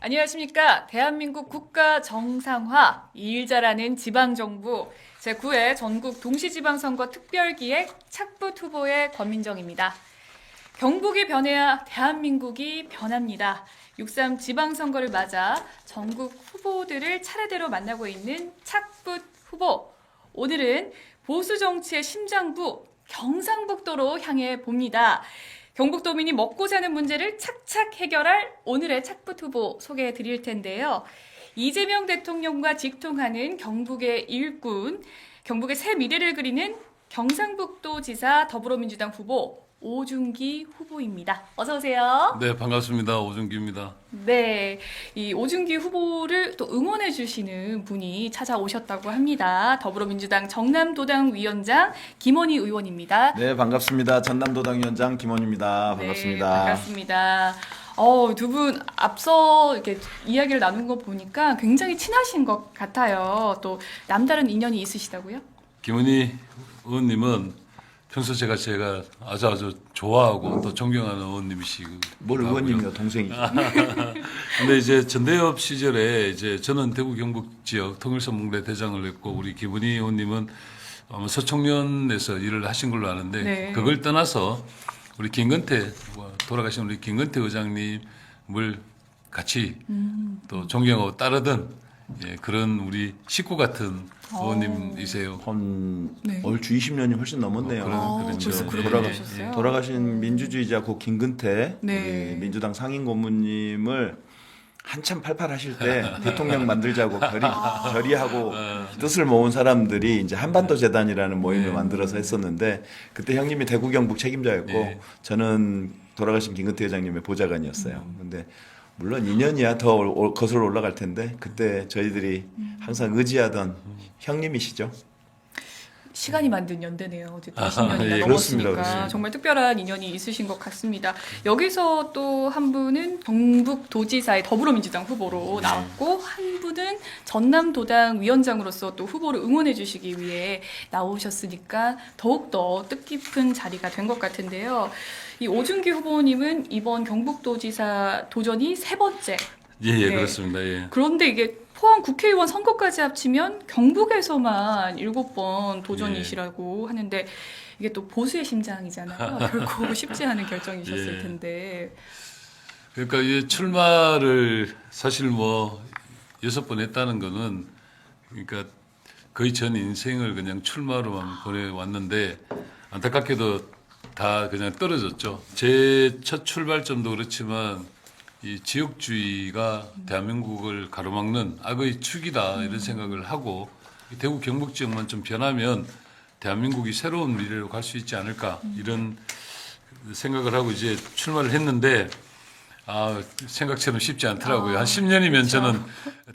안녕하십니까. 대한민국 국가 정상화, 일 잘하는 지방정부 제9회 전국 동시지방선거 특별기획 착붙 후보의 권민정입니다. 경북이 변해야 대한민국이 변합니다. 6.3 지방선거를 맞아 전국 후보들을 차례대로 만나고 있는 착붙 후보. 오늘은 보수 정치의 심장부 경상북도로 향해 봅니다. 경북도민이 먹고 사는 문제를 착착 해결할 오늘의 착붙 후보 소개해 드릴 텐데요. 이재명 대통령과 직통하는 경북의 일꾼, 경북의 새 미래를 그리는 경상북도 지사 더불어민주당 후보 오준기 후보입니다. 어서 오세요. 네, 반갑습니다. 오준기입니다. 네, 이 오준기 후보를 또 응원해 주시는 분이 찾아오셨다고 합니다. 더불어민주당 정남도당 위원장 김원희 의원입니다. 네, 반갑습니다. 전남도당 위원장 김원입니다. 반갑습니다. 네, 반갑습니다. 두 분 앞서 이렇게 이야기를 나눈 거 보니까 굉장히 친하신 것 같아요. 또 남다른 인연이 있으시다고요? 김은희 의원님은 평소 제가 아주 좋아하고 또 존경하는 의원님이시고. 뭘 의원님이요, 동생이죠. 근데 이제 전대협 시절에 이제 저는 대구 경북 지역 통일선봉대 대장을 했고 우리 김은희 의원님은 아마 서청년에서 일을 하신 걸로 아는데 네. 그걸 떠나서 우리 돌아가신 우리 김건태 의장님을 같이 또 존경하고 따르던 그런 우리 식구 같은 의원님이세요. 네. 얼추 20년이 훨씬 넘었네요. 그렇죠. 벌써 그렇게 네. 되셨어요? 돌아가신 민주주의자 고 김근태 네. 우리 민주당 상임 고문님을 한참 팔팔하실 때 대통령 만들자고 결의하고 뜻을 모은 사람들이 이제 한반도 재단이라는 모임을 만들어서 했었는데 그때 형님이 대구 경북 책임자였고 네. 저는 돌아가신 김근태 회장님의 보좌관이었어요. 근데 물론 2년이야 더 거슬러 올라갈 텐데 그때 저희들이 항상 의지하던 형님이시죠. 시간이 만든 연대네요. 어쨌든 20년이나 예, 그렇습니다, 넘었으니까 그렇습니다. 정말 특별한 인연이 있으신 것 같습니다. 여기서 또 한 분은 경북도지사의 더불어민주당 후보로 나왔고 한 분은 전남도당 위원장으로서 또 후보를 응원해 주시기 위해 나오셨으니까 더욱더 뜻깊은 자리가 된 것 같은데요. 이 오준기 후보님은 이번 경북도지사 도전이 세 번째. 예, 네. 그렇습니다. 예. 그런데 이게 포항 국회의원 선거까지 합치면 경북에서만 7번 도전이시라고 하는데 이게 또 보수의 심장이잖아요. 결코 쉽지 않은 결정이셨을 예. 텐데. 그러니까 이 출마를 사실 뭐 6번 했다는 거는 그러니까 거의 전 인생을 그냥 출마로만 보내왔는데 안타깝게도 다 그냥 떨어졌죠. 제 첫 출발점도 그렇지만 이 지역주의가 대한민국을 가로막는 악의 축이다 이런 생각을 하고 대구 경북 지역만 좀 변하면 대한민국이 새로운 미래로 갈 수 있지 않을까 이런 생각을 하고 이제 출마를 했는데 생각처럼 쉽지 않더라고요. 한 10년이면 저는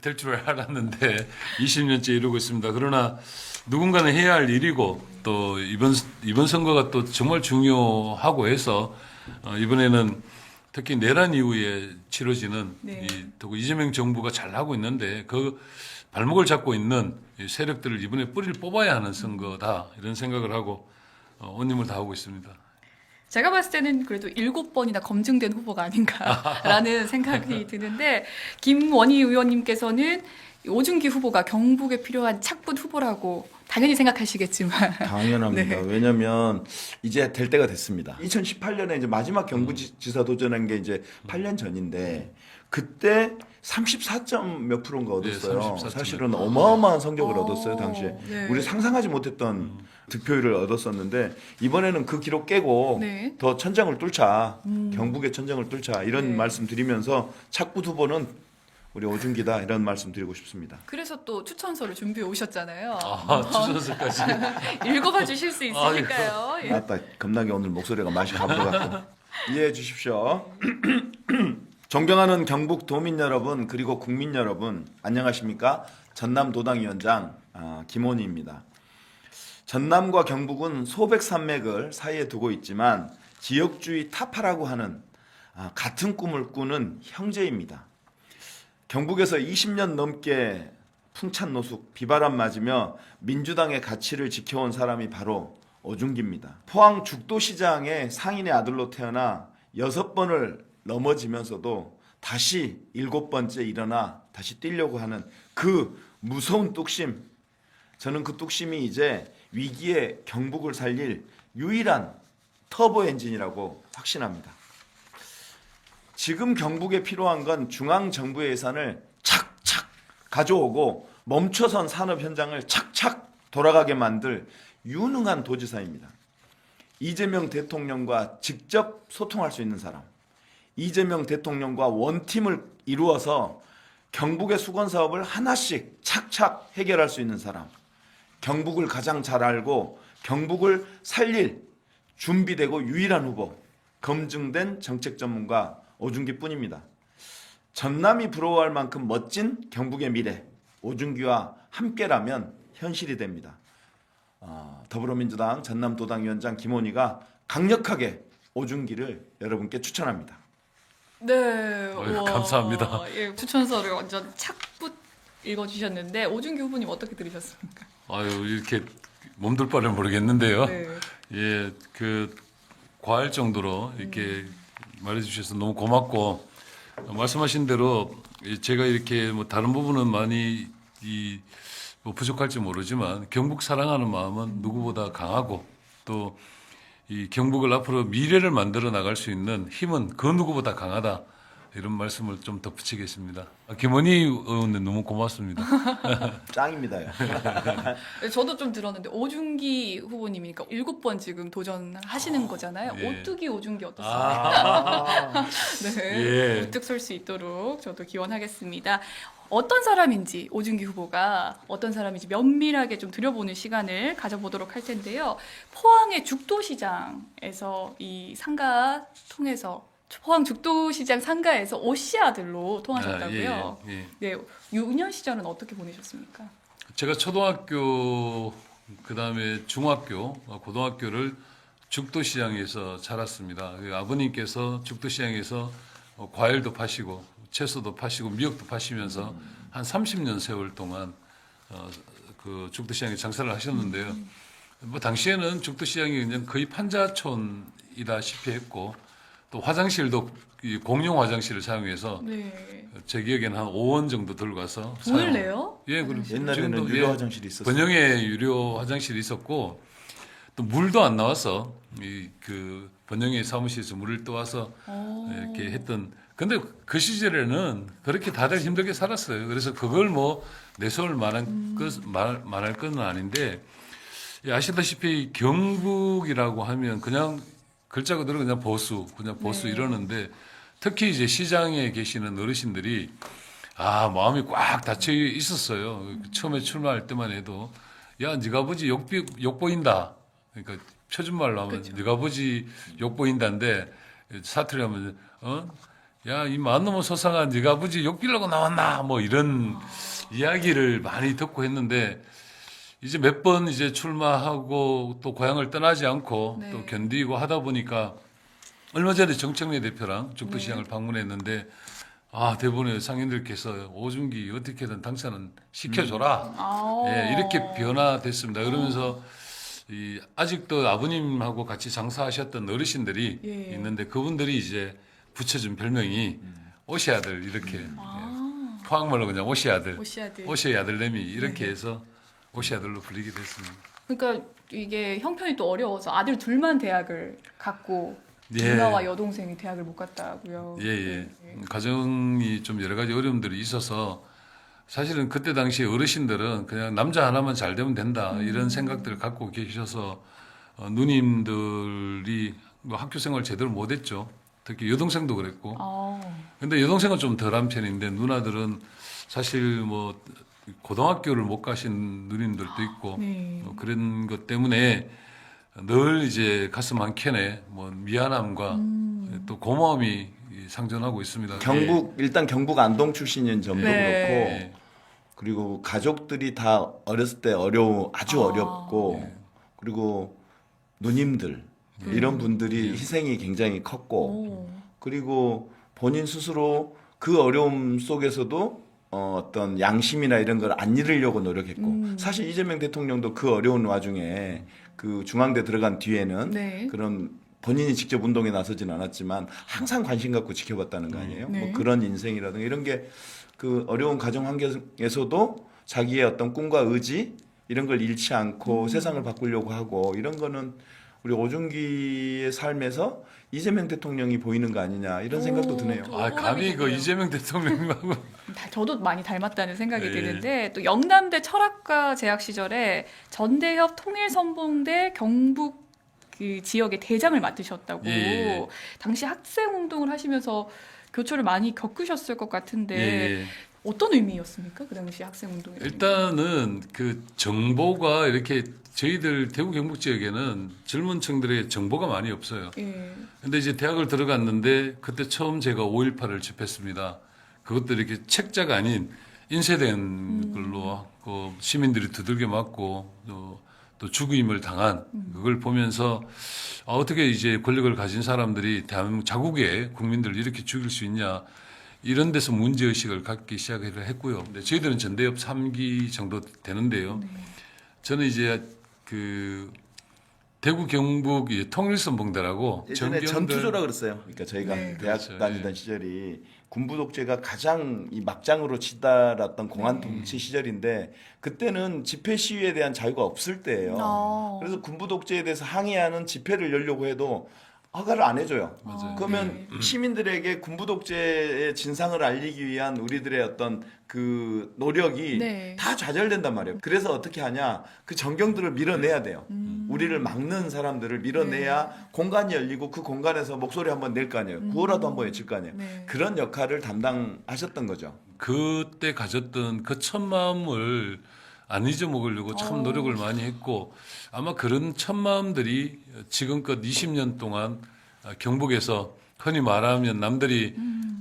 될 줄 알았는데 20년째 이러고 있습니다. 그러나 누군가는 해야 할 일이고 또 이번 선거가 또 정말 중요하고 해서 이번에는 특히 내란 이후에 치러지는 네. 이재명 정부가 잘 하고 있는데 그 발목을 잡고 있는 이 세력들을 이번에 뿌리를 뽑아야 하는 선거다 이런 생각을 하고 온 힘을 다하고 있습니다. 제가 봤을 때는 그래도 7번이나 검증된 후보가 아닌가라는 생각이 드는데 김원희 의원님께서는 오준기 후보가 경북에 필요한 착붙 후보라고 당연히 생각하시겠지만 당연합니다. 네. 왜냐하면 이제 될 때가 됐습니다. 2018년에 이제 마지막 경북지사 도전한 게 이제 8년 전인데 그때 34점 몇 프로인가 얻었어요. 네, 34.몇. 사실은 어마어마한 성적을 얻었어요 당시에. 네. 우리 상상하지 못했던 득표율을 얻었었는데 이번에는 그 기록 깨고 네. 더 천장을 뚫자, 경북의 천장을 뚫자 이런 네. 말씀 드리면서 착붙 후보는 우리 오준기다 이런 말씀 드리고 싶습니다. 그래서 또 추천서를 준비해 오셨잖아요. 추천서까지. 읽어봐 주실 수 있으실까요? 예. 아따 겁나게 오늘 목소리가 맛이 가물어갖고 이해해 주십시오. 존경하는 경북 도민 여러분 그리고 국민 여러분 안녕하십니까? 전남도당위원장 김원희입니다. 전남과 경북은 소백 산맥을 사이에 두고 있지만 지역주의 타파라고 하는 같은 꿈을 꾸는 형제입니다. 경북에서 20년 넘게 풍찬 노숙, 비바람 맞으며 민주당의 가치를 지켜온 사람이 바로 오준기입니다. 포항 죽도시장의 상인의 아들로 태어나 6번을 넘어지면서도 다시 7번째 일어나 다시 뛰려고 하는 그 무서운 뚝심. 저는 그 뚝심이 이제 위기의 경북을 살릴 유일한 터보 엔진이라고 확신합니다. 지금 경북에 필요한 건 중앙정부의 예산을 착착 가져오고 멈춰선 산업 현장을 착착 돌아가게 만들 유능한 도지사입니다. 이재명 대통령과 직접 소통할 수 있는 사람, 이재명 대통령과 원팀을 이루어서 경북의 수건 사업을 하나씩 착착 해결할 수 있는 사람, 경북을 가장 잘 알고 경북을 살릴 준비되고 유일한 후보, 검증된 정책 전문가 오준기뿐입니다. 전남이 부러워할 만큼 멋진 경북의 미래, 오준기와 함께라면 현실이 됩니다. 더불어민주당 전남도당위원장 김원희가 강력하게 오준기를 여러분께 추천합니다. 네, 어휴, 감사합니다. 예, 추천서를 완전 착붙 읽어주셨는데 오준기 후보님 어떻게 들으셨습니까? 아유, 이렇게 몸둘 바를 모르겠는데요. 네. 예, 과할 정도로 이렇게 말해주셔서 너무 고맙고, 말씀하신 대로 제가 이렇게 뭐 다른 부분은 많이 뭐 부족할지 모르지만 경북 사랑하는 마음은 누구보다 강하고 또 이 경북을 앞으로 미래를 만들어 나갈 수 있는 힘은 그 누구보다 강하다. 이런 말씀을 좀 덧붙이겠습니다. 김원희 의원님 너무 고맙습니다. 짱입니다. 저도 좀 들었는데 오준기 후보님이니까 7번 지금 도전하시는 거잖아요. 예. 오뚜기 오준기 어떻습니까? 네, 예. 우뚝 설 수 있도록 저도 기원하겠습니다. 어떤 사람인지 오준기 후보가 어떤 사람인지 면밀하게 좀 들여보는 시간을 가져보도록 할 텐데요. 포항의 죽도시장에서 이 상가 통해서 포항 죽도시장 상가에서 오씨아들로 통하셨다고요. 예, 예, 예. 네, 유년 시절은 어떻게 보내셨습니까? 제가 초등학교, 그다음에 중학교, 고등학교를 죽도시장에서 자랐습니다. 아버님께서 죽도시장에서 과일도 파시고 채소도 파시고 미역도 파시면서 한 30년 세월 동안 그 죽도시장에 장사를 하셨는데요. 뭐 당시에는 죽도시장이 그냥 거의 판자촌이다시피 했고 또 화장실도 이 공용 화장실을 사용해서 네. 제 기억에는 한 5원 정도 들고 가서 돈을 내요? 예, 그리고 옛날에는 지금도, 유료 예, 화장실이 있었어요. 번영에 유료 화장실이 있었고 또 물도 안 나와서 그 번영의 사무실에서 물을 떠와서 이렇게 했던. 근데 그 시절에는 그렇게 다들 힘들게 살았어요. 그래서 그걸 뭐 내세울 말할 건 아닌데 예, 아시다시피 경북이라고 하면 그냥 글자 그대로 그냥 보수 네. 이러는데 특히 이제 시장에 계시는 어르신들이 마음이 꽉 닫혀 있었어요. 처음에 출마할 때만 해도 야, 네가 아버지 욕 보인다. 그러니까 표준말로 하면 그쵸. 네가 아버지 욕 보인다인데 사투리 하면 야, 이 만놈의 소상아 네가 아버지 욕 빌려고 나왔나? 뭐 이런 이야기를 많이 듣고 했는데 이제 몇 번 이제 출마하고 또 고향을 떠나지 않고 네. 또 견디고 하다 보니까 얼마 전에 정청래 대표랑 죽도시장을 방문했는데 대부분의 상인들께서 오준기 어떻게든 당선은 시켜줘라. 예, 이렇게 변화됐습니다. 그러면서 아직도 아버님하고 같이 장사하셨던 어르신들이 예. 있는데 그분들이 이제 붙여준 별명이 오시 아들 이렇게 예, 포항말로 그냥 오시 아들, 오씨아들. 오시의 아들내미 이렇게 해서 오시 아들로 불리게 됐습니다. 그러니까 이게 형편이 또 어려워서 아들 둘만 대학을 갔고 예. 누나와 여동생이 대학을 못 갔다고요. 예. 네. 가정이 좀 여러 가지 어려움들이 있어서 사실은 그때 당시 어르신들은 그냥 남자 하나만 잘 되면 된다 이런 생각들을 갖고 계셔서 누님들이 뭐 학교 생활 제대로 못했죠. 특히 여동생도 그랬고. 근데 여동생은 좀 덜한 편인데 누나들은 사실 뭐 고등학교를 못 가신 누님들도 있고 네. 그런 것 때문에 늘 이제 가슴 한켠에 뭐 미안함과 또 고마움이 상존하고 있습니다. 일단 경북 안동 출신인 점도 네. 그렇고 그리고 가족들이 다 어렸을 때 아주 어렵고 예. 그리고 누님들 이런 분들이 희생이 굉장히 컸고 그리고 본인 스스로 그 어려움 속에서도 어떤 양심이나 이런 걸 안 잃으려고 노력했고 사실 이재명 대통령도 그 어려운 와중에 그 중앙대 들어간 뒤에는 네. 그런 본인이 직접 운동에 나서진 않았지만 항상 관심 갖고 지켜봤다는 거 아니에요? 네. 뭐 그런 인생이라든가 이런 게 그 어려운 가정 환경에서도 자기의 어떤 꿈과 의지 이런 걸 잃지 않고 세상을 바꾸려고 하고 이런 거는 우리 오준기의 삶에서 이재명 대통령이 보이는 거 아니냐 이런 생각도 드네요. 또 아, 감히 그 되네요. 이재명 대통령하고 저도 많이 닮았다는 생각이 예. 드는데 또 영남대 철학과 재학 시절에 전대협 통일선봉대 경북 그 지역의 대장을 맡으셨다고 예. 당시 학생 운동을 하시면서 교초를 많이 겪으셨을 것 같은데 예. 어떤 의미였습니까? 그 당시 학생 운동에 일단은 그 정보가 이렇게 저희들 대구 경북 지역에는 젊은 층들의 정보가 많이 없어요. 예. 근데 이제 대학을 들어갔는데 그때 처음 제가 5.18을 접했습니다. 그것도 이렇게 책자가 아닌 인쇄된 걸로 그 시민들이 두들겨 맞고 또 죽임을 당한 그걸 보면서 어떻게 이제 권력을 가진 사람들이 대한민국 자국의 국민들을 이렇게 죽일 수 있냐 이런 데서 문제의식을 갖기 시작을 했고요. 근데 저희들은 전대협 3기 정도 되는데요. 저는 이제 그 대구 경북 통일선봉대라고 예전에 전투조라 그랬어요. 그러니까 저희가 네. 대학 그렇죠. 다니던 시절이 군부 독재가 가장 이 막장으로 치달았던 공안 통치 시절인데 그때는 집회 시위에 대한 자유가 없을 때예요. 그래서 군부 독재에 대해서 항의하는 집회를 열려고 해도 허가를 안 해줘요. 맞아요. 그러면 시민들에게 군부 독재의 진상을 알리기 위한 우리들의 어떤 그 노력이 네. 다 좌절된단 말이에요. 그래서 어떻게 하냐? 그 정경들을 밀어내야 돼요. 우리를 막는 사람들을 밀어내야 공간이 열리고 그 공간에서 목소리 한번 낼 거 아니에요. 구호라도 한번 외칠 거 아니에요. 네. 그런 역할을 담당하셨던 거죠. 그때 가졌던 그 첫 마음을 안 잊어먹으려고 참 노력을 많이 했고 아마 그런 첫 마음들이 지금껏 20년 동안 경북에서 흔히 말하면 남들이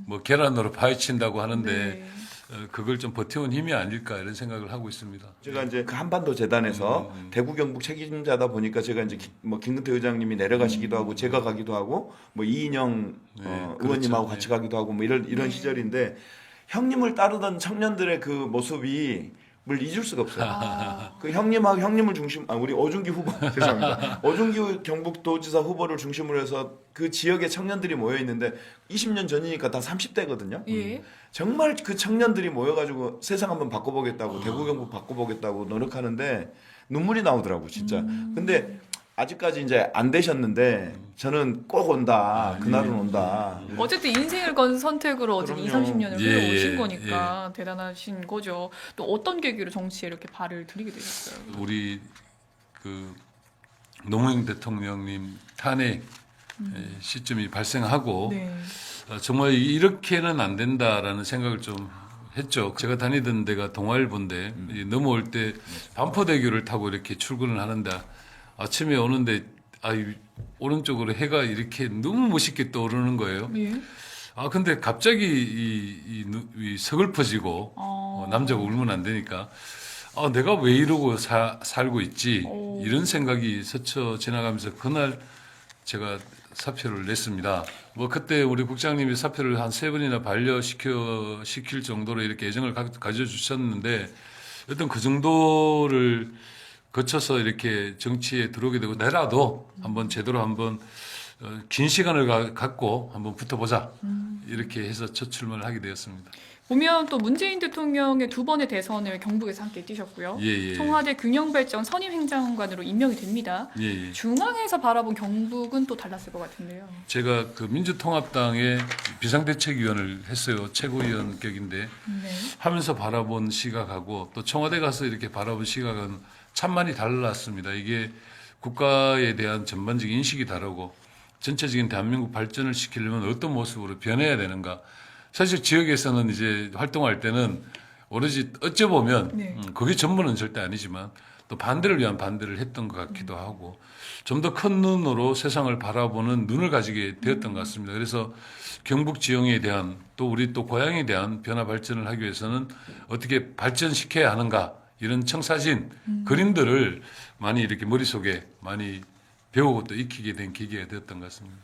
뭐 계란으로 파헤친다고 하는데 네. 그걸 좀 버텨온 힘이 아닐까 이런 생각을 하고 있습니다. 제가 이제 그 한반도 재단에서 대구 경북 책임자다 보니까 제가 이제 뭐 김근태 의장님이 내려가시기도 하고 제가 가기도 하고 뭐 이인영 의원님하고 그렇죠. 같이 가기도 하고 뭐 이런 시절인데 형님을 따르던 청년들의 그 모습이 뭘 잊을 수가 없어요. 그 형님하고 형님을 우리 오준기 후보 죄송합니다. 오준기 경북도지사 후보를 중심으로 해서 그 지역의 청년들이 모여 있는데 20년 전이니까 다 30대거든요. 예. 정말 그 청년들이 모여가지고 세상 한번 바꿔보겠다고 대구 경북 바꿔보겠다고 노력하는데 눈물이 나오더라고 진짜. 근데 아직까지 이제 안 되셨는데 저는 꼭 온다. 그날은 온다. 어쨌든 인생을 건 선택으로 어쨌든 2, 그럼요. 30년을 예, 흘러오신 예, 거니까 대단하신 거죠. 또 어떤 계기로 정치에 이렇게 발을 들이게 되셨어요? 우리 그 노무현 대통령님 탄핵 시점이 발생하고 네. 정말 이렇게는 안 된다라는 생각을 좀 했죠. 제가 다니던 데가 동아일보인데 넘어올 때 반포대교를 타고 이렇게 출근을 하는데 아침에 오는데 오른쪽으로 해가 이렇게 너무 멋있게 떠오르는 거예요. 예. 근데 갑자기 이 서글퍼지고 남자가 울면 안 되니까 내가 왜 이러고 살고 있지 이런 생각이 스쳐 지나가면서 그날 제가 사표를 냈습니다. 뭐 그때 우리 국장님이 사표를 한 3번이나 반려시킬 정도로 이렇게 애정을 가져주셨는데 어떤 그 정도를 거쳐서 이렇게 정치에 들어오게 되고 내라도 한번 제대로 한번 긴 시간을 갖고 한번 붙어보자 이렇게 해서 첫 출마를 하게 되었습니다. 보면 또 문재인 대통령의 2번의 대선을 경북에서 함께 뛰셨고요. 예. 청와대 균형발전 선임행정관으로 임명이 됩니다. 예. 중앙에서 바라본 경북은 또 달랐을 것 같은데요. 제가 그 민주통합당의 비상대책위원을 했어요. 최고위원격인데 네. 하면서 바라본 시각하고 또 청와대 가서 이렇게 바라본 시각은 참 많이 달랐습니다. 이게 국가에 대한 전반적인 인식이 다르고 전체적인 대한민국 발전을 시키려면 어떤 모습으로 변해야 되는가. 사실 지역에서는 이제 활동할 때는 오로지 어찌 보면 네. 그게 전부는 절대 아니지만 또 반대를 위한 반대를 했던 것 같기도 하고 좀 더 큰 눈으로 세상을 바라보는 눈을 가지게 되었던 것 같습니다. 그래서 경북 지형에 대한 또 우리 또 고향에 대한 변화 발전을 하기 위해서는 어떻게 발전시켜야 하는가 이런 청사진 그림들을 많이 이렇게 머릿속에 많이 배우고 또 익히게 된 계기가 되었던 것 같습니다.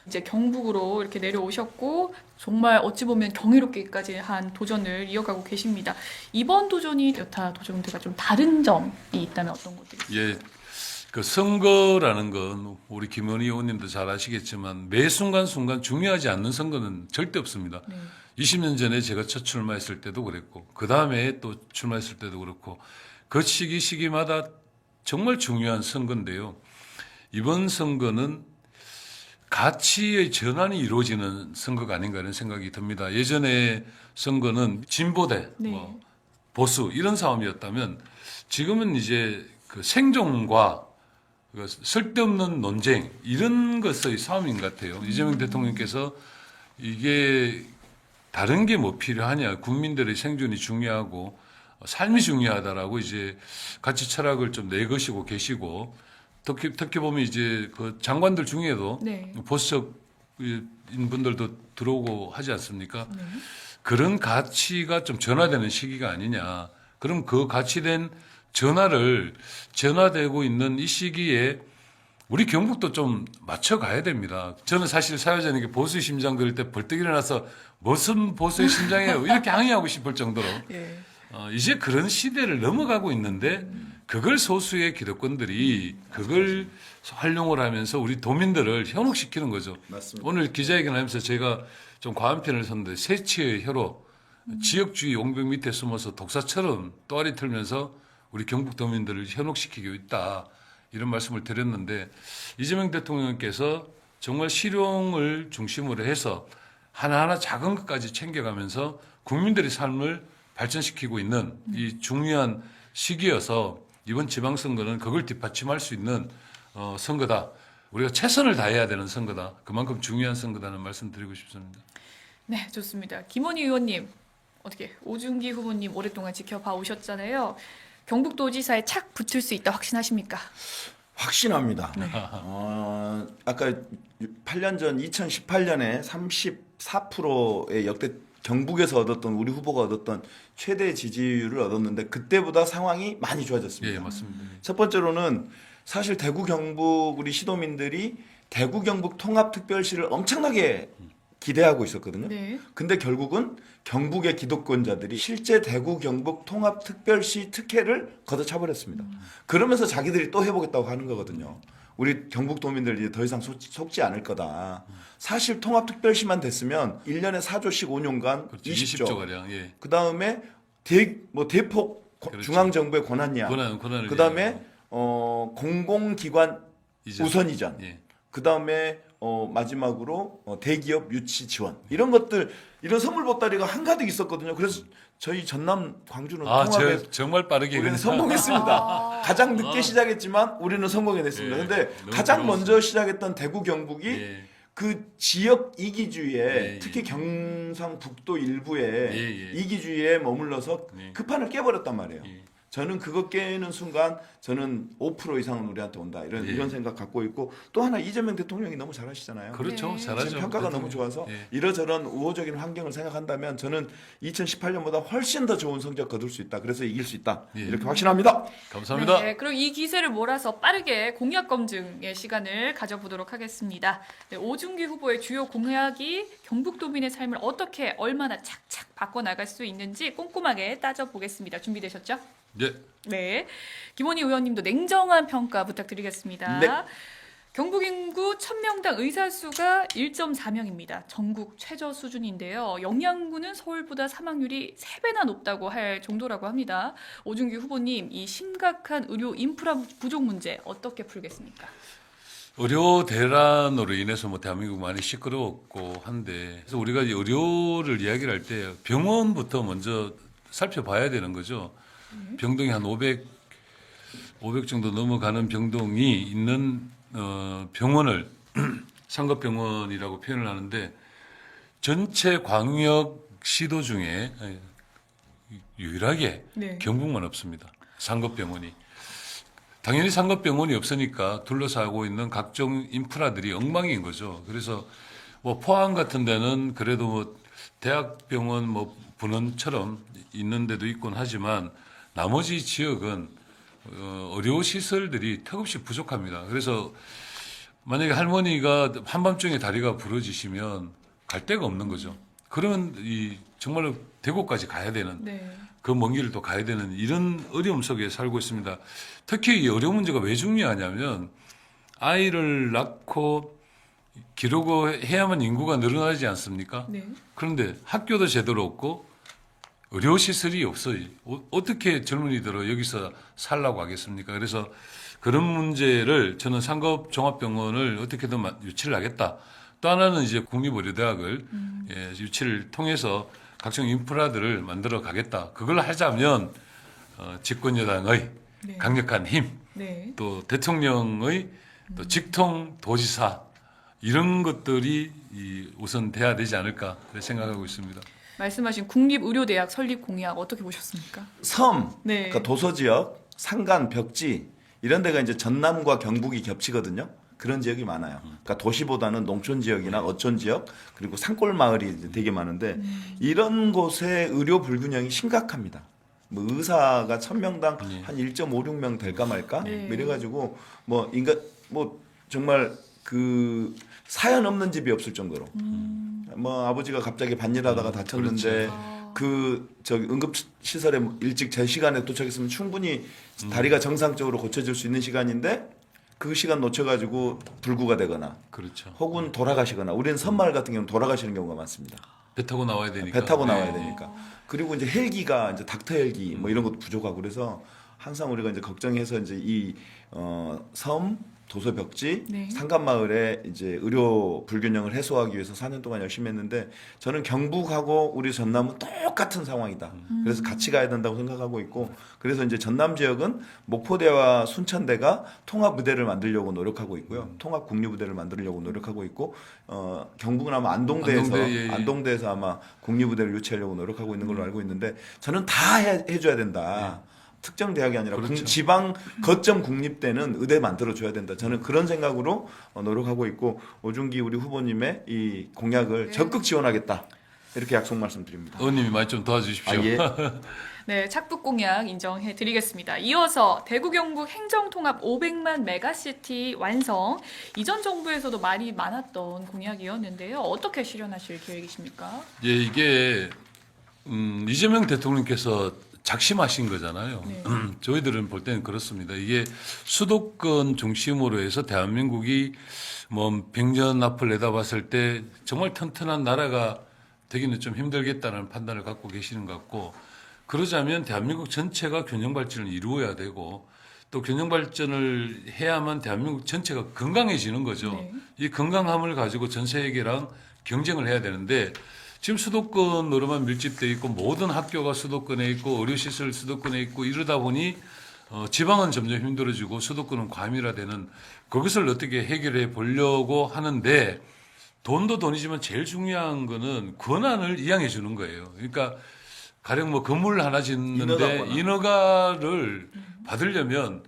이제 경북으로 이렇게 내려오셨고 정말 어찌 보면 경이롭게까지 한 도전을 이어가고 계십니다. 이번 도전이 여타 도전들과 좀 다른 점이 있다면 어떤 것들이 있어요? 예, 그 선거라는 건 우리 김원희 의원님도 잘 아시겠지만 매 순간순간 중요하지 않는 선거는 절대 없습니다. 네. 20년 전에 제가 첫 출마했을 때도 그랬고 그 다음에 또 출마했을 때도 그렇고 그 시기마다 정말 중요한 선거인데요. 이번 선거는 가치의 전환이 이루어지는 선거가 아닌가 하는 생각이 듭니다. 예전에 선거는 진보대, 네. 뭐 보수 이런 싸움이었다면 지금은 이제 그 생존과 그 쓸데없는 논쟁 이런 것의 싸움인 것 같아요. 이재명 대통령께서 이게 다른 게 뭐 필요하냐, 국민들의 생존이 중요하고 삶이 중요하다라고 이제 가치 철학을 좀 내거시고 계시고 특히 보면 이제 그 장관들 중에도 네. 보수적인 분들도 들어오고 하지 않습니까? 네. 그런 가치가 좀 전화되는 시기가 아니냐. 그럼 그 가치된 전화되고 있는 이 시기에 우리 경북도 좀 맞춰가야 됩니다. 저는 사실 사회자님께 보수의 심장 그릴 때 벌떡 일어나서 무슨 보수의 심장이에요. 이렇게 항의하고 싶을 정도로 예. 이제 그런 시대를 넘어가고 있는데 그걸 소수의 기득권들이 그걸 활용을 하면서 우리 도민들을 현혹시키는 거죠. 맞습니다. 오늘 기자회견 하면서 제가 좀 과한 편을 섰는데 새치의 혀로 지역주의 용병 밑에 숨어서 독사처럼 또아리 틀면서 우리 경북 도민들을 현혹시키고 있다. 이런 말씀을 드렸는데 이재명 대통령께서 정말 실용을 중심으로 해서 하나하나 작은 것까지 챙겨가면서 국민들의 삶을 발전시키고 있는 이 중요한 시기여서 이번 지방선거는 그걸 뒷받침할 수 있는 선거다. 우리가 최선을 다해야 되는 선거다. 그만큼 중요한 선거다는 말씀 드리고 싶습니다. 네, 좋습니다. 김원희 의원님, 어떻게 오준기 후보님 오랫동안 지켜봐 오셨잖아요. 경북도지사에 착 붙을 수 있다 확신하십니까? 확신합니다. 네. 아까 8년 전 2018년에 34%의 역대 경북에서 얻었던 우리 후보가 얻었던 최대 지지율을 얻었는데 그때보다 상황이 많이 좋아졌습니다. 예, 맞습니다. 첫 번째로는 사실 대구 경북 우리 시도민들이 대구 경북 통합특별시를 엄청나게 기대하고 있었거든요. 네. 근데 결국은 경북의 기득권자들이 실제 대구 경북 통합특별시 특혜를 걷어차버렸습니다. 그러면서 자기들이 또 해보겠다고 하는 거거든요. 우리 경북도민들 이제 더 이상 속지 않을 거다. 사실 통합특별시만 됐으면 1년에 4조씩 5년간 그렇죠. 20조. 20조 가량. 예. 그다음에 대폭 그렇죠. 중앙정부의 권한이야. 권한을 그다음에 공공기관 이전. 우선 이전. 예. 그다음에 마지막으로 대기업 유치 지원 이런 것들 이런 선물 보따리가 한가득 있었거든요. 그래서 저희 전남 광주는 통합에 정말 빠르게 우리는 그냥 성공했습니다. 아. 가장 늦게 시작했지만 우리는 성공해냈습니다. 예, 근데 너무 가장 고마웠어요. 먼저 시작했던 대구 경북이 예. 그 지역 이기주의에 예, 특히 예. 경상북도 일부에 예, 예. 이기주의에 머물러서 예. 그 판을 깨버렸단 말이에요. 예. 저는 그거 깨는 순간 저는 5% 이상은 우리한테 온다 예. 이런 생각 갖고 있고 또 하나 이재명 대통령이 너무 잘하시잖아요. 그렇죠. 네. 잘하죠. 지금 평가가 너무 좋아서 예. 이러저런 우호적인 환경을 생각한다면 저는 2018년보다 훨씬 더 좋은 성적 거둘 수 있다. 그래서 이길 수 있다. 예. 이렇게 확신합니다. 감사합니다. 네, 그럼 이 기세를 몰아서 빠르게 공약 검증의 시간을 가져보도록 하겠습니다. 네, 오준기 후보의 주요 공약이 경북도민의 삶을 어떻게 얼마나 착착 바꿔나갈 수 있는지 꼼꼼하게 따져보겠습니다. 준비되셨죠? 예. 네. 김원희 의원님도 냉정한 평가 부탁드리겠습니다. 네. 경북 인구 1000명당 의사수가 1.4명입니다. 전국 최저 수준인데요. 영양군은 서울보다 사망률이 3배나 높다고 할 정도라고 합니다. 오준기 후보님, 이 심각한 의료 인프라 부족 문제 어떻게 풀겠습니까? 의료 대란으로 인해서 뭐 대한민국 많이 시끄러웠고 한데 그래서 우리가 이 의료를 이야기를 할 때 병원부터 먼저 살펴봐야 되는 거죠. 병동이 한 500 정도 넘어가는 병동이 있는 병원을 상급병원이라고 표현을 하는데 전체 광역 시도 중에 유일하게 네. 경북만 없습니다. 상급병원이. 당연히 상급병원이 없으니까 둘러싸고 있는 각종 인프라들이 엉망인 거죠. 그래서 뭐 포항 같은 데는 그래도 뭐 대학병원 뭐 분원처럼 있는 데도 있곤 하지만 나머지 지역은 의료 시설들이 턱없이 부족합니다. 그래서 만약에 할머니가 한밤중에 다리가 부러지시면 갈 데가 없는 거죠. 그러면 이 정말로 대구까지 가야 되는 네. 그 먼 길을 또 가야 되는 이런 어려움 속에 살고 있습니다. 특히 이 어려운 문제가 왜 중요하냐면 아이를 낳고 기르고 해야만 인구가 늘어나지 않습니까? 네. 그런데 학교도 제대로 없고 의료시설이 없어요. 어떻게 젊은이들은 여기서 살라고 하겠습니까? 그래서 그런 문제를 저는 상급종합병원을 어떻게든 유치를 하겠다. 또 하나는 이제 국립의료대학을 유치를 통해서 각종 인프라들을 만들어 가겠다. 그걸 하자면 집권여당의 네. 강력한 힘, 네. 또 대통령의 또 직통 도지사 이런 것들이 우선 돼야 되지 않을까 생각하고 있습니다. 말씀하신 국립의료대학 설립 공약 어떻게 보셨습니까? 섬, 네. 그러니까 도서지역, 산간, 벽지 이런 데가 이제 전남과 경북이 겹치거든요. 그런 지역이 많아요. 그러니까 도시보다는 농촌 지역이나 어촌 지역 그리고 산골 마을이 이제 되게 많은데 이런 곳의 의료 불균형이 심각합니다. 뭐 의사가 1000명당 한 1.56명 될까 말까? 네. 뭐 이래가지고 뭐 인간 뭐 정말 그 사연 없는 집이 없을 정도로 뭐 아버지가 갑자기 밭일하다가 다쳤는데 그 저기 응급 시설에 일찍 제 시간에 도착했으면 충분히 다리가 정상적으로 고쳐질 수 있는 시간인데 그 시간 놓쳐가지고 불구가 되거나 그렇죠. 혹은 돌아가시거나 우리는 섬마을 같은 경우는 돌아가시는 경우가 많습니다. 배 타고 나와야 되니까. 배 타고 나와야 네. 되니까. 그리고 이제 헬기가 이제 닥터 헬기 뭐 이런 것도 부족하고 그래서 항상 우리가 이제 걱정해서 이제 이 섬 도서 벽지 네. 산간마을에 이제 의료 불균형을 해소하기 위해서 4년 동안 열심히 했는데 저는 경북하고 우리 전남은 똑같은 상황이다. 그래서 같이 가야 된다고 생각하고 있고 그래서 이제 전남 지역은 목포대와 순천대가 통합 부대를 만들려고 노력하고 있고요. 통합 국립부대를 만들려고 노력하고 있고 경북은 아마 안동대에서 아마 국립부대를 유치하려고 노력하고 있는 걸로 알고 있는데 저는 다 해줘야 된다. 특정 대학이 아니라 그렇죠. 지방 거점 국립대는 의대 만들어줘야 된다. 저는 그런 생각으로 노력하고 있고 오준기 우리 후보님의 이 공약을 네. 적극 지원하겠다. 이렇게 약속 말씀드립니다. 의원님이 많이 좀 도와주십시오. 아, 예. 네, 착북 공약 인정해 드리겠습니다. 이어서 대구 경북 행정통합 500만 메가시티 완성. 이전 정부에서도 말이 많았던 공약이었는데요. 어떻게 실현하실 계획이십니까? 예, 이게 이재명 대통령께서 작심하신 거잖아요. 네. 저희들은 볼 때는 그렇습니다. 이게 수도권 중심으로 해서 대한민국이 뭐 100년 앞을 내다봤을 때 정말 튼튼한 나라가 되기는 좀 힘들겠다는 판단을 갖고 계시는 것 같고 그러자면 대한민국 전체가 균형 발전을 이루어야 되고 또 균형 발전을 해야만 대한민국 전체가 건강해지는 거죠. 네. 이 건강함을 가지고 전 세계랑 경쟁을 해야 되는데 지금 수도권으로만 밀집돼 있고 모든 학교가 수도권에 있고 의료시설 수도권에 있고 이러다 보니 지방은 점점 힘들어지고 수도권은 과밀화되는 그것을 어떻게 해결해 보려고 하는데 돈도 돈이지만 제일 중요한 거는 권한을 이양해 주는 거예요. 그러니까 가령 뭐 건물 하나 짓는데 인허가를 받으려면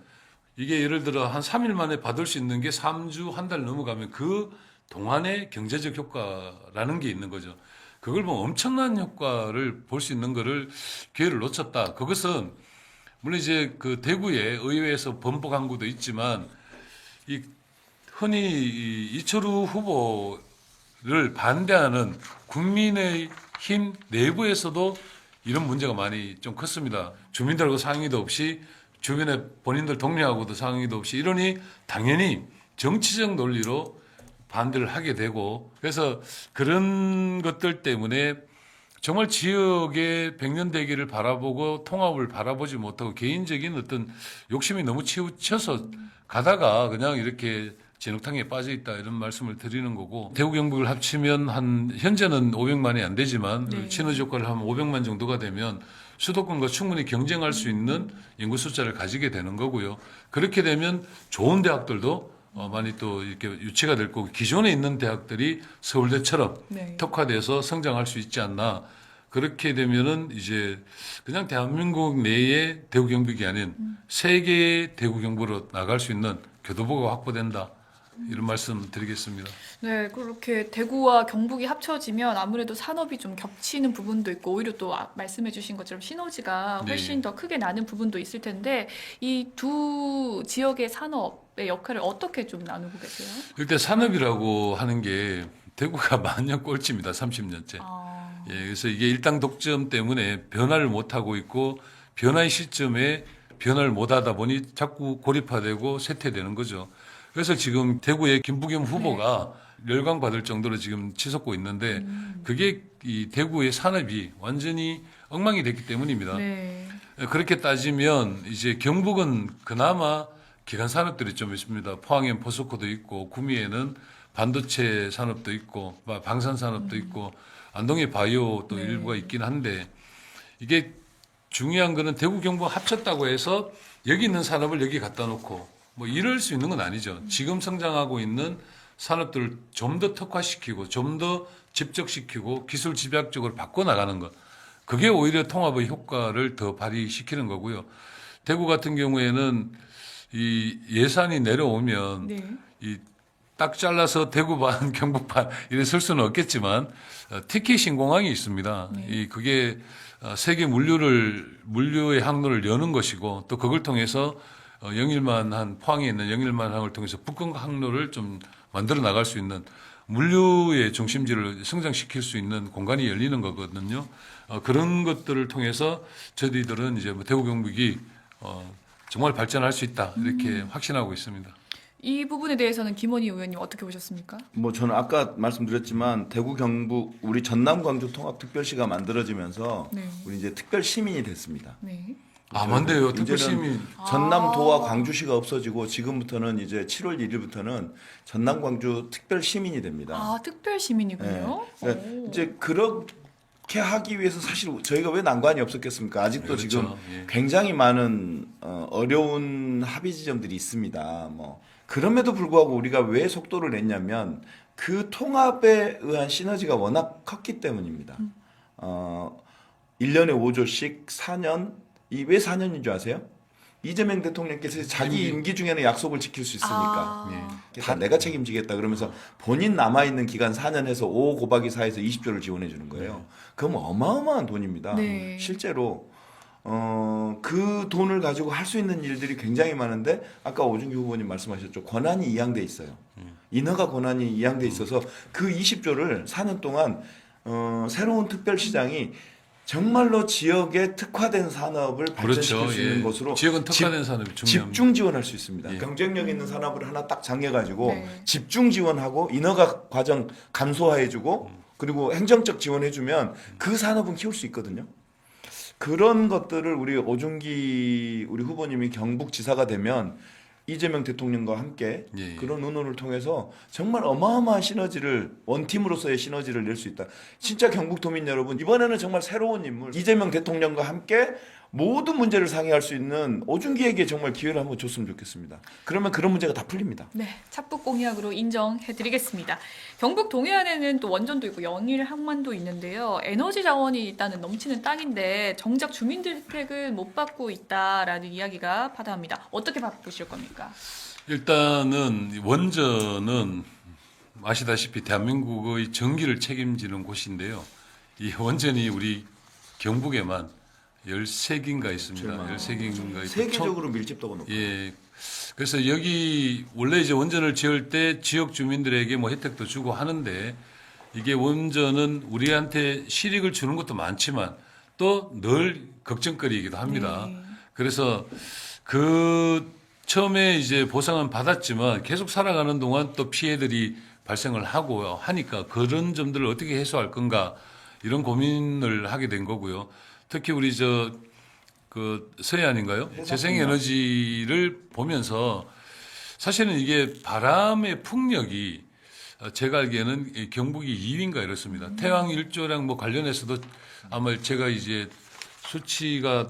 이게 예를 들어 한 3일 만에 받을 수 있는 게 3주 한 달 넘어가면 그 동안의 경제적 효과라는 게 있는 거죠. 그걸 뭐 엄청난 효과를 볼 수 있는 거를 기회를 놓쳤다. 그것은 물론 이제 그 대구의 의회에서 번복 항구도 있지만 이 흔히 이철우 후보를 반대하는 국민의힘 내부에서도 이런 문제가 많이 좀 컸습니다. 주민들하고 상의도 없이 주변에 본인들 동료하고도 상의도 없이 이러니 당연히 정치적 논리로 반대를 하게 되고 그래서 그런 것들 때문에 정말 지역의 백년 대계를 바라보고 통합을 바라보지 못하고 개인적인 어떤 욕심이 너무 치우쳐서 가다가 그냥 이렇게 진흙탕에 빠져 있다 이런 말씀을 드리는 거고 대구 경북을 합치면 한 현재는 500만이 안 되지만 네. 시너지 효과를 하면 500만 정도가 되면 수도권과 충분히 경쟁할 수 있는 인구 숫자를 가지게 되는 거고요. 그렇게 되면 좋은 대학들도 많이 또 이렇게 유치가 될 거고 기존에 있는 대학들이 서울대처럼 네. 특화돼서 성장할 수 있지 않나. 그렇게 되면은 이제 그냥 대한민국 내에 대구 경북이 아닌 세계의 대구 경북으로 나갈 수 있는 교도보가 확보된다. 이런 말씀 드리겠습니다. 네, 그렇게 대구와 경북이 합쳐지면 아무래도 산업이 좀 겹치는 부분도 있고 오히려 또 말씀해 주신 것처럼 시너지가 훨씬 더 크게 나는 부분도 있을 텐데 이 두 지역의 산업의 역할을 어떻게 좀 나누고 계세요? 일단 산업이라고 하는 게 대구가 만년 꼴찌입니다. 30년째. 예, 그래서 이게 일당 독점 때문에 변화를 못 하고 있고 변화의 시점에 변화를 못 하다 보니 자꾸 고립화되고 쇠퇴되는 거죠. 그래서 지금 대구의 김부겸 후보가 열광받을 정도로 지금 치솟고 있는데 그게 이 대구의 산업이 완전히 엉망이 됐기 때문입니다. 네. 그렇게 따지면 이제 경북은 그나마 기간 산업들이 좀 있습니다. 포항엔 포스코도 있고 구미에는 반도체 산업도 있고 방산 산업도 있고 안동에 바이오도 네. 일부가 있긴 한데 이게 중요한 거는 대구 경북 합쳤다고 해서 여기 있는 산업을 여기 갖다 놓고 뭐 이럴 수 있는 건 아니죠. 지금 성장하고 있는 산업들을 좀 더 특화시키고 좀 더 집적시키고 기술 집약적으로 바꿔 나가는 것. 그게 오히려 통합의 효과를 더 발휘시키는 거고요. 대구 같은 경우에는 이 예산이 내려오면 네. 이 딱 잘라서 대구반 경북반 이래 쓸 수는 없겠지만 특히 신공항이 있습니다. 네. 이 그게 세계 물류의 항로를 여는 것이고 또 그걸 통해서 영일만한 포항에 있는 영일만 항을 통해서 북극 항로를 좀 만들어 나갈 수 있는 물류의 중심지를 성장시킬 수 있는 공간이 열리는 거거든요. 그런 것들을 통해서 저희들은 이제 뭐 대구 경북이 정말 발전할 수 있다 이렇게 확신하고 있습니다. 이 부분에 대해서는 김원희 의원님 어떻게 보셨습니까? 뭐 저는 아까 말씀드렸지만 대구 경북 우리 전남 광주 통합 특별시가 만들어지면서 네. 우리 이제 특별 시민이 됐습니다. 네. 아, 맞네요. 이제는 특별시민. 전남도와 광주시가 없어지고 지금부터는 이제 7월 1일부터는 전남 광주 특별 시민이 됩니다. 아, 특별 시민이군요. 그러니까 오. 이제 그렇게 하기 위해서 사실 저희가 왜 난관이 없었겠습니까? 아직도 그렇죠. 지금 예. 굉장히 많은 어려운 합의 지점들이 있습니다. 뭐 그럼에도 불구하고 우리가 왜 속도를 냈냐면 그 통합에 의한 시너지가 워낙 컸기 때문입니다. 1년에 5조씩 4년, 이 왜 4년인 줄 아세요? 이재명 대통령께서 자기 임기 중에는 약속을 지킬 수 있으니까. 아, 다 내가 책임지겠다 그러면서 본인 남아있는 기간 4년 해서 5 곱하기 4에서 20조를 지원해 주는 거예요. 그럼 어마어마한 돈입니다. 네. 실제로 그 돈을 가지고 할 수 있는 일들이 굉장히 많은데 아까 오준기 후보님 말씀하셨죠. 권한이 이양돼 있어요. 인허가 권한이 이양돼 있어서 그 20조를 4년 동안 새로운 특별시장이 정말로 지역에 특화된 산업을 발전시킬 그렇죠. 수 있는 예. 곳으로 지역은 특화된 산업이 중요합니다. 집중 지원할 수 있습니다. 예. 경쟁력 있는 산업을 하나 딱 정해가지고 네. 집중 지원하고 인허가 과정 간소화해주고 그리고 행정적 지원해주면 그 산업은 키울 수 있거든요. 그런 것들을 우리 오준기 우리 후보님이 경북지사가 되면 이재명 대통령과 함께 예. 그런 의논을 통해서 정말 어마어마한 시너지를 원팀으로서의 시너지를 낼 수 있다. 진짜 경북도민 여러분 이번에는 정말 새로운 인물 이재명 대통령과 함께 모든 문제를 상의할 수 있는 오준기에게 정말 기회를 한번 줬으면 좋겠습니다. 그러면 그런 문제가 다 풀립니다. 네, 찹북 공약으로 인정해드리겠습니다. 경북 동해안에는 또 원전도 있고 영일 항만도 있는데요. 에너지 자원이 일단은 넘치는 땅인데 정작 주민들 혜택을 못 받고 있다라는 이야기가 파다합니다. 어떻게 바꾸실 겁니까? 일단은 원전은 아시다시피 대한민국의 전기를 책임지는 곳인데요. 이 원전이 우리 경북에만 13개인가 있습니다. 정말. 13개인가 있고 세계적으로 밀집도가 높아요. 예. 그래서 여기 원래 이제 원전을 지을 때 지역 주민들에게 뭐 혜택도 주고 하는데 이게 원전은 우리한테 실익을 주는 것도 많지만 또 늘 걱정거리이기도 합니다. 네. 그래서 그 처음에 이제 보상은 받았지만 계속 살아가는 동안 또 피해들이 발생을 하고 하니까 그런 점들을 어떻게 해소할 건가 이런 고민을 하게 된 거고요. 특히 우리 그 서해안인가요? 재생에너지를 보면서 사실은 이게 바람의 풍력이 제가 알기에는 이 경북이 2위인가 이렇습니다. 태양 일조량 뭐 관련해서도 아마 제가 이제 수치가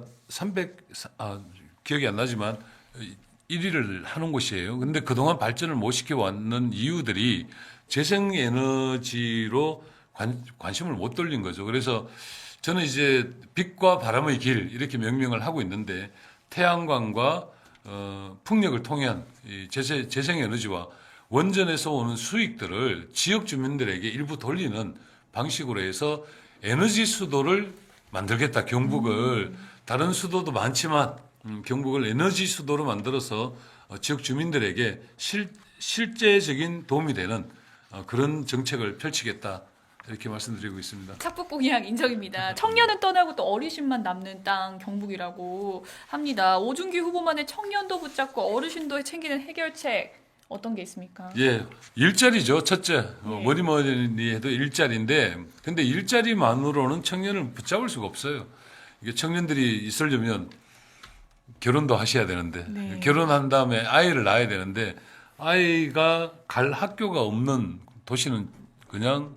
기억이 안 나지만 1위를 하는 곳이에요. 근데 그동안 발전을 못 시켜왔는 이유들이 재생에너지로 관심을 못 돌린 거죠. 그래서 저는 이제 빛과 바람의 길 이렇게 명명을 하고 있는데 태양광과 풍력을 통한 이 재생에너지와 원전에서 오는 수익들을 지역 주민들에게 일부 돌리는 방식으로 해서 에너지 수도를 만들겠다. 경북을 다른 수도도 많지만 경북을 에너지 수도로 만들어서 지역 주민들에게 실제적인 도움이 되는 그런 정책을 펼치겠다. 이렇게 말씀드리고 있습니다. 착북 공약 인정입니다. 청년은 떠나고 또 어르신만 남는 땅 경북이라고 합니다. 오준기 후보만의 청년도 붙잡고 어르신도 챙기는 해결책 어떤 게 있습니까? 예, 일자리죠. 첫째, 예. 뭐니 해도 일자리인데, 근데 일자리만으로는 청년을 붙잡을 수가 없어요. 이게 청년들이 있으려면 결혼도 하셔야 되는데, 네. 결혼한 다음에 아이를 낳아야 되는데, 아이가 갈 학교가 없는 도시는 그냥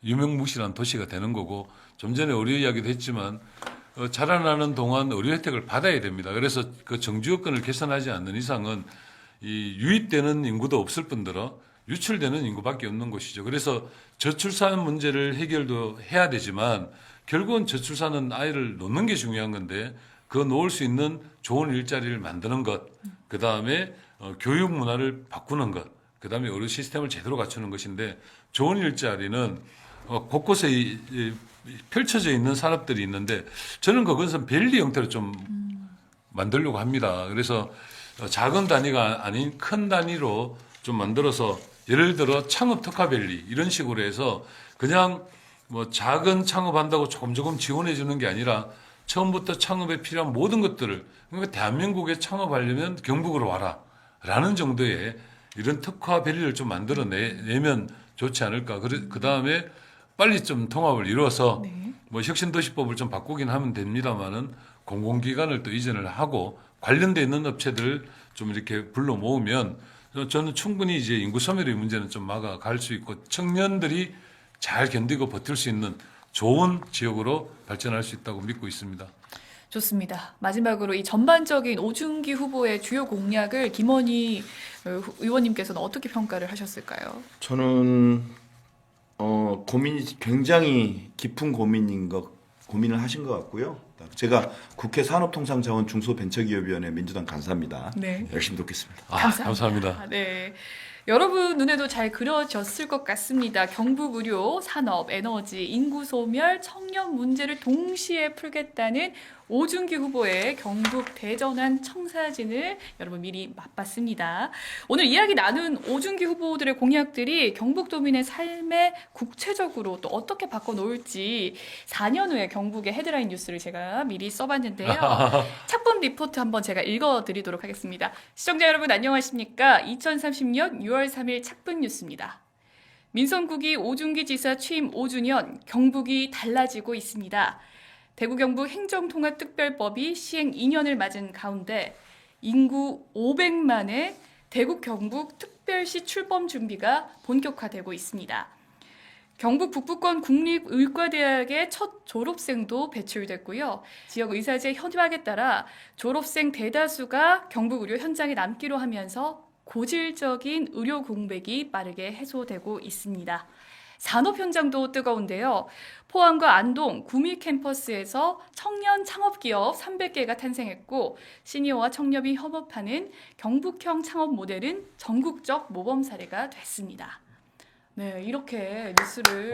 유명무실한 도시가 되는 거고, 좀 전에 의료 이야기도 했지만, 자라나는 동안 의료 혜택을 받아야 됩니다. 그래서 그 정주 여건을 개선하지 않는 이상은 이 유입되는 인구도 없을 뿐더러 유출되는 인구밖에 없는 것이죠. 그래서 저출산 문제를 해결도 해야 되지만 결국은 저출산은 아이를 놓는 게 중요한 건데 그 놓을 수 있는 좋은 일자리를 만드는 것, 그 다음에 교육 문화를 바꾸는 것, 그 다음에 의료 시스템을 제대로 갖추는 것인데 좋은 일자리는 곳곳에 펼쳐져 있는 산업들이 있는데 저는 그것은 밸리 형태로 좀 만들려고 합니다. 그래서 작은 단위가 아닌 큰 단위로 좀 만들어서 예를 들어 창업 특화밸리 이런 식으로 해서 그냥 뭐 작은 창업한다고 조금 지원해 주는 게 아니라 처음부터 창업에 필요한 모든 것들을 그러니까 대한민국에 창업하려면 경북으로 와라 라는 정도의 이런 특화밸리를 좀 만들어내면 좋지 않을까. 그 다음에 빨리 좀 통합을 이루어서 네. 뭐 혁신도시법을 좀 바꾸긴 하면 됩니다만은 공공기관을 또 이전을 하고 관련돼 있는 업체들 좀 이렇게 불러 모으면 저는 충분히 이제 인구 소멸의 문제는 좀 막아갈 수 있고 청년들이 잘 견디고 버틸 수 있는 좋은 지역으로 발전할 수 있다고 믿고 있습니다. 좋습니다. 마지막으로 이 전반적인 오준기 후보의 주요 공약을 김원희 의원님께서는 어떻게 평가를 하셨을까요? 저는 고민이 굉장히 깊은 고민을 하신 것 같고요. 제가 국회 산업통상자원 중소벤처기업위원회 민주당 간사입니다. 네. 열심히 돕겠습니다. 감사합니다. 네. 여러분 눈에도 잘 그려졌을 것 같습니다. 경북 의료, 산업, 에너지, 인구 소멸, 청년 문제를 동시에 풀겠다는 오준기 후보의 경북 대전환 청사진을 여러분 미리 맛봤습니다. 오늘 이야기 나눈 오준기 후보들의 공약들이 경북도민의 삶에 국체적으로 또 어떻게 바꿔놓을지 4년 후에 경북의 헤드라인 뉴스를 제가 미리 써봤는데요. 착분 리포트 한번 제가 읽어드리도록 하겠습니다. 시청자 여러분 안녕하십니까? 2030년 6월 3일 착분 뉴스입니다. 민선국이 오준기 지사 취임 5주년 경북이 달라지고 있습니다. 대구 경북 행정통합특별법이 시행 2년을 맞은 가운데 인구 500만의 대구 경북 특별시 출범 준비가 본격화되고 있습니다. 경북 북부권 국립의과대학의 첫 졸업생도 배출됐고요. 지역 의사제 현황에 따라 졸업생 대다수가 경북 의료 현장에 남기로 하면서 고질적인 의료 공백이 빠르게 해소되고 있습니다. 산업 현장도 뜨거운데요. 포항과 안동, 구미 캠퍼스에서 청년 창업기업 300개가 탄생했고 시니어와 청년이 협업하는 경북형 창업 모델은 전국적 모범 사례가 됐습니다. 네, 이렇게 뉴스를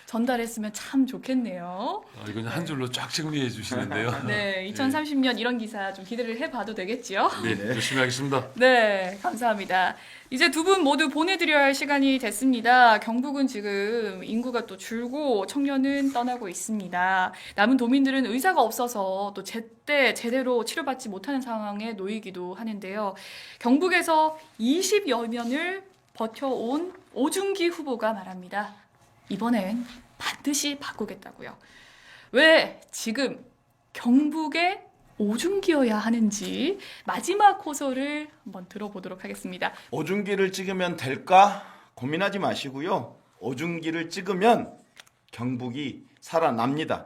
전달했으면 참 좋겠네요. 이건 한 줄로 쫙 정리해 주시는데요. 네, 2030년 이런 기사 좀 기대를 해봐도 되겠지요? 네, 열심히 하겠습니다. 네, 감사합니다. 이제 두 분 모두 보내드려야 할 시간이 됐습니다. 경북은 지금 인구가 또 줄고 청년은 떠나고 있습니다. 남은 도민들은 의사가 없어서 또 제때 제대로 치료받지 못하는 상황에 놓이기도 하는데요. 경북에서 20여 년을 버텨온 오준기 후보가 말합니다. 이번엔 반드시 바꾸겠다고요. 왜 지금 경북에 오준기여야 하는지 마지막 호소를 한번 들어보도록 하겠습니다. 오준기를 찍으면 될까 고민하지 마시고요. 오준기를 찍으면 경북이 살아납니다.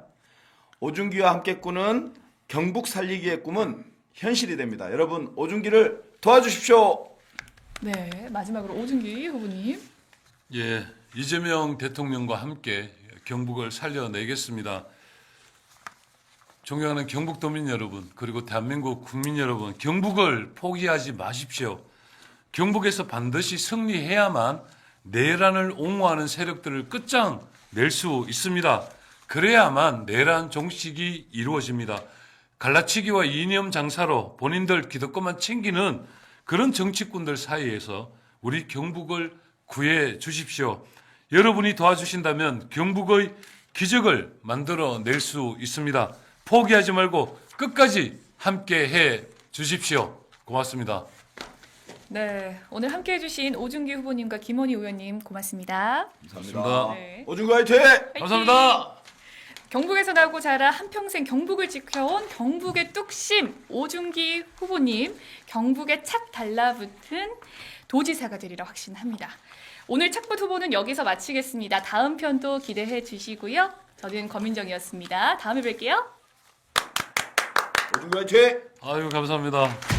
오준기와 함께 꾸는 경북 살리기의 꿈은 현실이 됩니다. 여러분 오준기를 도와주십시오. 네, 마지막으로 오준기 후보님. 예, 이재명 대통령과 함께 경북을 살려내겠습니다. 존경하는 경북도민 여러분, 그리고 대한민국 국민 여러분, 경북을 포기하지 마십시오. 경북에서 반드시 승리해야만 내란을 옹호하는 세력들을 끝장낼 수 있습니다. 그래야만 내란 종식이 이루어집니다. 갈라치기와 이념 장사로 본인들 기득권만 챙기는 그런 정치꾼들 사이에서 우리 경북을 구해 주십시오. 여러분이 도와주신다면 경북의 기적을 만들어낼 수 있습니다. 포기하지 말고 끝까지 함께 해 주십시오. 고맙습니다. 네, 오늘 함께해 주신 오준기 후보님과 김원희 의원님 고맙습니다. 감사합니다. 네. 오준구 화이팅! 감사합니다. 경북에서 나고 자라 한평생 경북을 지켜온 경북의 뚝심 오준기 후보님, 경북에 착 달라붙은 도지사가 되리라 확신합니다. 오늘 착붙 후보는 여기서 마치겠습니다. 다음 편도 기대해 주시고요. 저는 권민정이었습니다. 다음에 뵐게요. 오준구 화이팅! 아유 감사합니다.